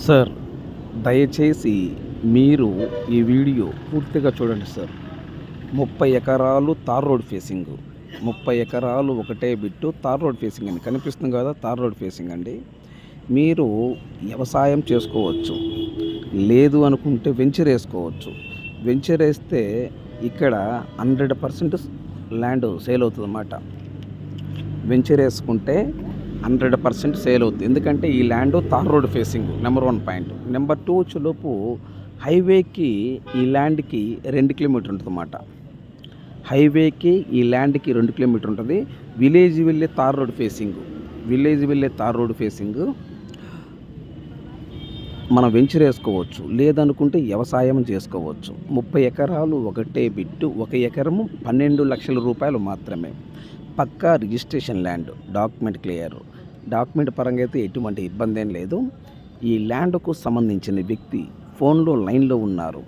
Sir, దయచేసి మీరు ఈ వీడియో పూర్తిగా చూడండి సార్. 30 ఎకరాలు తార్ రోడ్ ఫేసింగ్. 30 ఎకరాలు ఒకటే బిట్టు తార్ రోడ్ ఫేసింగ్ అండి. కనిపిస్తుంది కదా, తార్ రోడ్ ఫేసింగ్ అండి. మీరు వ్యవసాయం చేసుకోవచ్చు, లేదు అనుకుంటే వెంచర్ వేసుకోవచ్చు. వెంచర్ వేస్తే ఇక్కడ 100% ల్యాండ్ సేల్ అవుతుంది అన్నమాట. వెంచర్ వేసుకుంటే 100% సేల్ అవుతుంది. ఎందుకంటే ఈ land tar road facing number 1 point. Number 2 వచ్చేలోపు హైవేకి ఈ ల్యాండ్కి 2 కిలోమీటర్ ఉంటుంది అన్నమాట. హైవేకి ఈ ల్యాండ్కి 2 కిలోమీటర్ ఉంటుంది. విలేజ్ వెళ్ళే తార్ రోడ్ ఫేసింగ్, విలేజ్ వెళ్ళే తార్ రోడ్ ఫేసింగ్ మనం వెంచర్ వేసుకోవచ్చు, లేదనుకుంటే వ్యవసాయం చేసుకోవచ్చు. 30 ఎకరాలు ఒకటే బిట్టు, 1 ఎకరము 12 లక్షల రూపాయలు మాత్రమే. పక్కా registration land, document clear. Document పరంగా అయితే ఎటువంటి ఇబ్బంది ఏం లేదు. ఈ ల్యాండ్కు సంబంధించిన వ్యక్తి ఫోన్లో లైన్లో ఉన్నారు.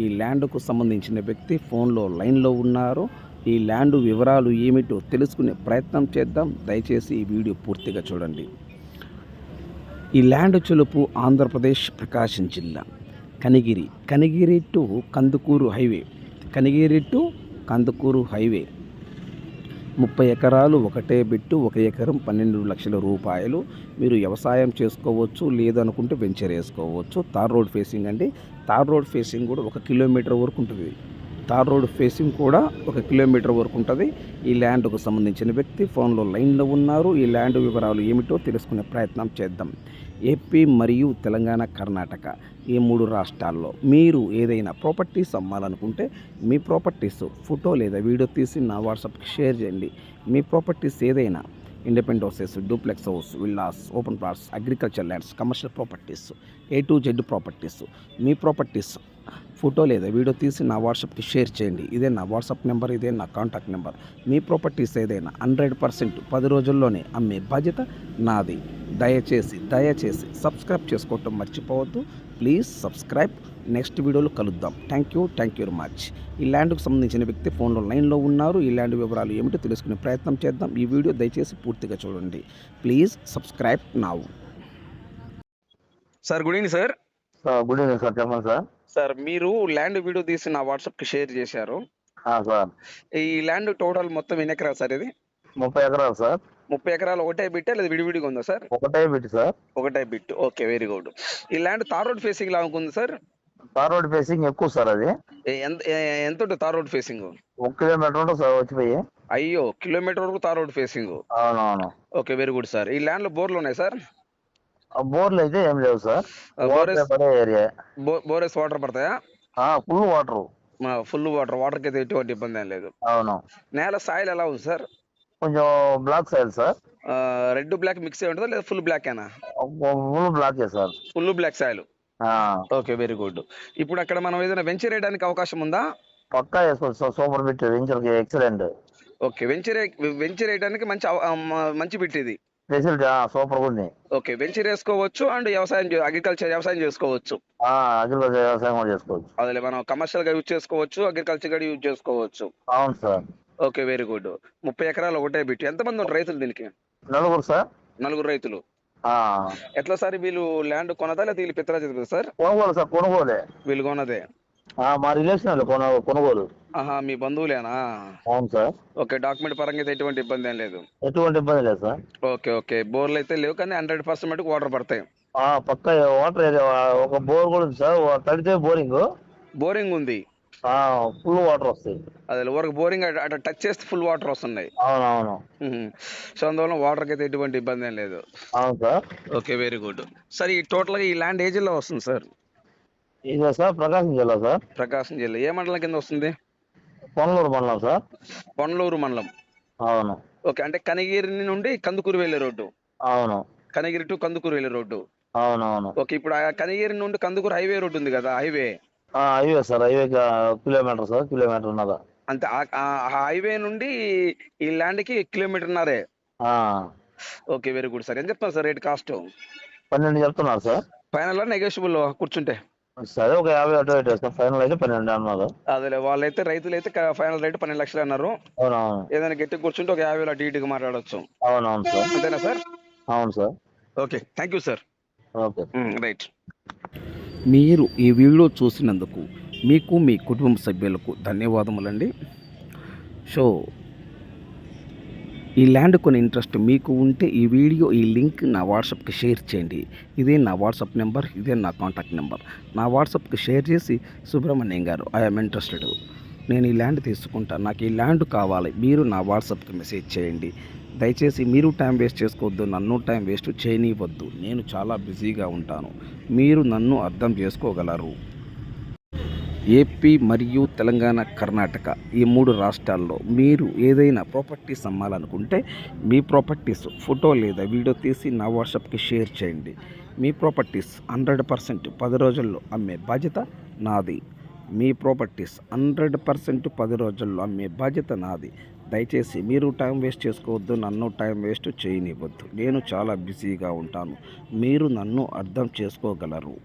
ఈ ల్యాండ్కు సంబంధించిన వ్యక్తి ఫోన్లో లైన్లో ఉన్నారు. ఈ ల్యాండ్ వివరాలు ఏమిటో తెలుసుకునే ప్రయత్నం చేద్దాం. దయచేసి ఈ వీడియో పూర్తిగా చూడండి. ఈ ల్యాండ్ చులుపు ఆంధ్రప్రదేశ్ ప్రకాశం జిల్లా Kanigiri to Kandukur highway. Kanigiri to Kandukur highway 30 ఎకరాలు ఒకటే బిట్టు, 1 ఎకరం 12 లక్షల రూపాయలు. మీరు వ్యవసాయం చేసుకోవచ్చు, లేదనుకుంటే వెంచర్ వేసుకోవచ్చు. తార్ రోడ్ ఫేసింగ్ అండి. తార్ రోడ్ ఫేసింగ్ కూడా 1 కిలోమీటర్ వరకు ఉంటుంది. తార్ రోడ్ ఫేసింగ్ కూడా 1 కిలోమీటర్ వరకు ఉంటుంది. ఈ ల్యాండ్కు సంబంధించిన వ్యక్తి ఫోన్లో లైన్లో ఉన్నారు. ఈ ల్యాండ్ వివరాలు ఏమిటో తెలుసుకునే ప్రయత్నం చేద్దాం. ఏపీ మరియు తెలంగాణ, కర్ణాటక ఈ 3 రాష్ట్రాల్లో మీరు ఏదైనా ప్రాపర్టీస్ అమ్మాలనుకుంటే మీ ప్రాపర్టీస్ ఫోటో లేదా వీడియో తీసి నా వాట్సాప్కి షేర్ చేయండి. మీ ప్రాపర్టీస్ ఏదైనా independent houses, duplex house, villas, open plots, agriculture lands, commercial properties, A to Z properties, me properties photo లేదా వీడియో తీసి నా వాట్సాప్కి షేర్ చేయండి. ఇదే నా వాట్సాప్ నెంబర్, ఇదే నా కాంటాక్ట్ నెంబర్. మీ ప్రాపర్టీస్ ఏదైనా 100% 10 రోజుల్లోనే అమ్మే బాధ్యత నాది. దయచేసి సబ్స్క్రైబ్ చేసుకోవటం మర్చిపోవద్దు. Please subscribe. నెక్స్ట్ వీడియోలో కలుద్దాం. Thank you very much. ఈ ల్యాండ్కు సంబంధించిన వ్యక్తి ఫోన్లో లైన్లో ఉన్నారు. ఈ ల్యాండ్ వివరాలు ఏమిటో తెలుసుకునే ప్రయత్నం చేద్దాం. ఈ వీడియో దయచేసి పూర్తిగా చూడండి. Please subscribe now. Sir, good evening sir. Good evening sir, చెప్పండి సార్. సార్, మీరు ల్యాండ్ వీడియో తీసి నా వాట్సాప్కి షేర్ చేశారు. సార్, ఈ ల్యాండ్ టోటల్ మొత్తం ఎన్ని ఎకరాలు సార్? ఇది 30 ఎకరాలు సార్. 30 ఎకరాలు ఒకటే బిట్టే లేదా విడివిడిగా ఉందా సార్? ఒకటే బిట్ సార్. ఒకటే బిట్. Okay, very good. ఈ ల్యాండ్ తార్ రోడ్ ఫేసింగ్ లాగా ఉంది సార్. తార్ రోడ్ ఫేసింగ్ ఎక్కువ సార్. అది ఎంత ఉంటుంది తార్ రోడ్ ఫేసింగ్? 1 కిలోమీటర్ ఉంటుంది సార్ వచ్చిపోయి. అయ్యో, కిలోమీటర్ వరకు తార్ రోడ్ ఫేసింగ్. అవునవును. Okay, very good sir. ఈ ల్యాండ్ లో బోర్లు ఉన్నాయి సార్? బోర్లు అయితే ఏం లేవు సార్. ఏరియా బోరెస్ వాటర్ పడతాయా? Full water. ఫుల్ వాటర్ కి అయితే ఎటువంటి ఇబ్బంది ఏం లేదు. అవును. నేల సాయిల్ ఎలా ఉంది సార్? కొంచెం black soil sir. Red black mix అయి ఉంటుందా లేదా ఫుల్ బ్లాక్ ఏనా? Full black sir. Full black soil. Okay, very good. ఇప్పుడు అక్కడ మనం ఏదైనా వెంచర్ వేయడానికి అవకాశం ఉందా? పక్కా వేసుకోవచ్చు sir. Super bit, venture excellent. Okay, venture వేయడానికి మంచి బిట్ ఇది. ఫెసిలిటీ సూపర్ ఉంది. ఓకే, వెంచర్ వేసుకోవచ్చు అండ్ అగ్రికల్చర్ వ్యవసాయం చేసుకోవచ్చు. అగ్రికల్చర్ వ్యవసాయం కూడా చేసుకోవచ్చు. అదే మనం కమర్షియల్ గా యూజ్ చేసుకోవచ్చు, అగ్రికల్చర్ గా యూజ్ చేసుకోవచ్చు. అవును సార్. Okay, very good. 30 ఎకరాలు ఒకటే బిట్. ఎంతమంది ఉంటారు రైతులు దీనికి? 4 సార్. 4 రైతులు. ఎట్లా సార్, వీళ్ళు ల్యాండ్ కొనదా లేదా వీళ్ళు పిత్తరా చదువు సార్? కొనుగోలు సార్, కొనుగోలే. వీళ్ళు కొనదే? మా రిలేషన్ కొనుగోలు. మీ బంధువులేనా? అవును సార్. ఓకే, డాక్యుమెంట్ పరంగా అయితే ఎటువంటి ఇబ్బంది ఏం లేదు. ఎటువంటి ఇబ్బంది లేదు సార్. ఓకే, బోర్లు అయితే లేవు కానీ 100% వాటర్ పడతాయి. పక్క వాటర్ ఏరియా. ఒక బోర్ కూడా ఉంది సార్. తడితే బోరింగ్ ఉంది. ఫుల్ వాటర్ వస్తాయి. అదే ఊరికి బోరింగ్ అట్లా టచ్ చేస్తే ఫుల్ వాటర్ వస్తున్నాయి. అవునవును. సో అందువల్ల వాటర్ కి అయితే ఎటువంటి ఇబ్బంది ఏం లేదు. అవును sir. Okay, very good. Sir, ఈ టోటల్ గా ఈ ల్యాండ్ ఏ జిల్లా వస్తుంది సార్? ఇదే సార్, ప్రకాశం జిల్లా సార్. ప్రకాశం జిల్లా ఏ మండలం కింద వస్తుంది? పొన్నలూరు మండలం సార్. పొన్నలూరు మండలం. అవును. ఓకే, అంటే కనిగిరి నుండి కందుకూరు వెళ్ళే రోడ్డు. అవును. కనిగిరి టు కందుకూరు వెళ్ళే రోడ్డు. అవునవును. ఓకే, ఇప్పుడు ఆ కనిగిరి నుండి కందుకూరు హైవే రోడ్డు ఉంది కదా, highway sir. Highway kilometre sir, kilometre ఉన్నదా అంతే. ఆ హైవే నుండి ఈ ల్యాండ్ కి కిలోమీటర్న్నరే. Okay, very good sir. ఎంత చెప్తున్నారు సార్ రేట్ కాస్ట్? 12 చెప్తున్నారు సార్. ఫైనల్ నెగోషియబుల్ కూర్చుంటే? సరే, ఒక 50 అటు ఇటు సార్. ఫైనల్ అయితే 12 అన్నారు. అదే వాళ్ళైతే రైతులు అయితే ఫైనల్ రేట్ 12 లక్షలు అన్నారు. అవునవును. ఏదైనా గట్టి కూర్చుంటే ఒక 50 అటు ఇటుగా మాట్లాడవచ్చు. అవునవును సార్. అంతేనా సార్? అవును sir. Okay, thank you sir. Okay. Right. మీరు ఈ వీడియో చూసినందుకు మీకు మీ కుటుంబ సభ్యులకు ధన్యవాదములండి. సో ఈ ల్యాండ్ కొని ఇంట్రెస్ట్ మీకు ఉంటే ఈ వీడియో ఈ లింక్ నా వాట్సాప్కి షేర్ చేయండి. ఇదే నా వాట్సాప్ నెంబర్, ఇదే నా కాంటాక్ట్ నెంబర్. నా వాట్సాప్కి షేర్ చేసి సుబ్రహ్మణ్యం గారు ఐఎమ్ ఇంట్రెస్టెడ్, నేను ఈ ల్యాండ్ తీసుకుంటా, నాకు ఈ ల్యాండ్ కావాలి, మీరు నా వాట్సాప్కి మెసేజ్ చేయండి. దయచేసి మీరు టైం వేస్ట్ చేసుకోవద్దు, నన్ను టైం వేస్ట్ చేయనివ్వద్దు. నేను చాలా బిజీగా ఉంటాను, మీరు నన్ను అర్థం చేసుకోగలరు. ఏపీ మరియు తెలంగాణ, కర్ణాటక ఈ 3 రాష్ట్రాల్లో మీరు ఏదైనా ప్రాపర్టీస్ అమ్మాలనుకుంటే మీ ప్రాపర్టీస్ ఫోటో లేదా వీడియో తీసి నా వాట్సాప్కి షేర్ చేయండి. మీ ప్రాపర్టీస్ 100% 10 రోజుల్లో అమ్మే బాధ్యత నాది. మీ ప్రాపర్టీస్ 100% 10 రోజుల్లో అమ్మే బాధ్యత నాది. దయచేసి మీరు టైం వేస్ట్ చేసుకోవద్దు, నన్ను టైం వేస్ట్ చేయనివ్వద్దు. నేను చాలా బిజీగా ఉంటాను, మీరు నన్ను అర్థం చేసుకోగలరు.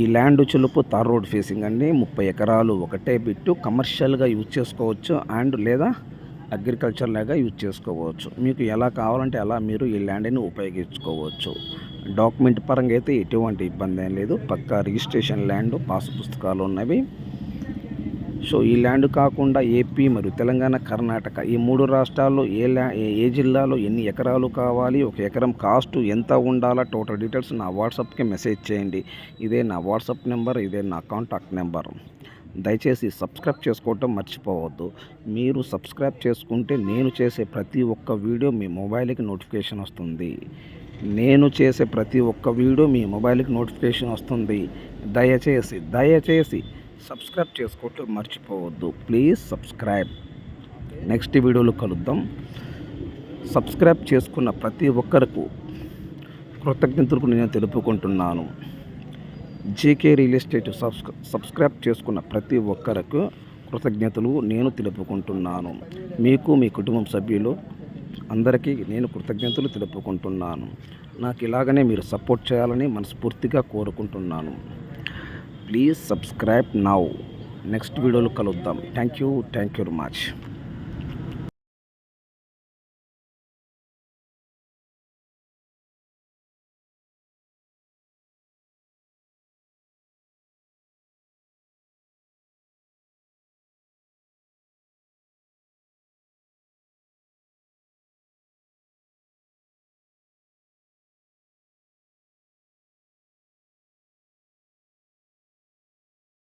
ఈ ల్యాండ్ చులుపు తార్ రోడ్ ఫేసింగ్ అండి. 30 ఎకరాలు ఒకటే బిట్టు, కమర్షియల్గా యూజ్ చేసుకోవచ్చు అండ్ లేదా అగ్రికల్చర్ లాగా యూజ్ చేసుకోవచ్చు. మీకు ఎలా కావాలంటే అలా మీరు ఈ ల్యాండ్ని ఉపయోగించుకోవచ్చు. డాక్యుమెంట్ పరంగా అయితే ఎటువంటి ఇబ్బంది ఏం లేదు. పక్కా రిజిస్ట్రేషన్ ల్యాండ్, పాసు పుస్తకాలు ఉన్నవి. సో ఈ ల్యాండ్ కాకుండా ఏపీ మరియు తెలంగాణ, కర్ణాటక ఈ 3 రాష్ట్రాల్లో ఏ జిల్లాలో ఎన్ని ఎకరాలు కావాలి, ఒక ఎకరం కాస్ట్ ఎంత ఉండాలా, టోటల్ డీటెయిల్స్ నా వాట్సాప్కి మెసేజ్ చేయండి. ఇదే నా వాట్సాప్ నెంబర్, ఇదే నా కాంటాక్ట్ నెంబర్. దయచేసి సబ్స్క్రైబ్ చేసుకోవటం మర్చిపోవద్దు. మీరు సబ్స్క్రైబ్ చేసుకుంటే నేను చేసే ప్రతి ఒక్క వీడియో మీ మొబైల్కి నోటిఫికేషన్ వస్తుంది. నేను చేసే ప్రతి ఒక్క వీడియో మీ మొబైల్కి నోటిఫికేషన్ వస్తుంది. దయచేసి సబ్స్క్రైబ్ చేసుకోవటం మర్చిపోవద్దు. Please subscribe. నెక్స్ట్ వీడియోలో కలుద్దాం. సబ్స్క్రైబ్ చేసుకున్న ప్రతి ఒక్కరికి కృతజ్ఞతలు నేను తెలుపుకుంటున్నాను. జేకే రియల్ ఎస్టేట్ సబ్స్క్రైబ్ చేసుకున్న ప్రతి ఒక్కరికి కృతజ్ఞతలు నేను తెలుపుకుంటున్నాను. మీకు మీ కుటుంబం సభ్యులు అందరికీ నేను కృతజ్ఞతలు తెలుపుకుంటున్నాను. నాకు ఇలాగనే మీరు సపోర్ట్ చేయాలని మనస్ఫూర్తిగా కోరుకుంటున్నాను. Please subscribe now. నెక్స్ట్ వీడియోలో కలుద్దాం. Thank you very much.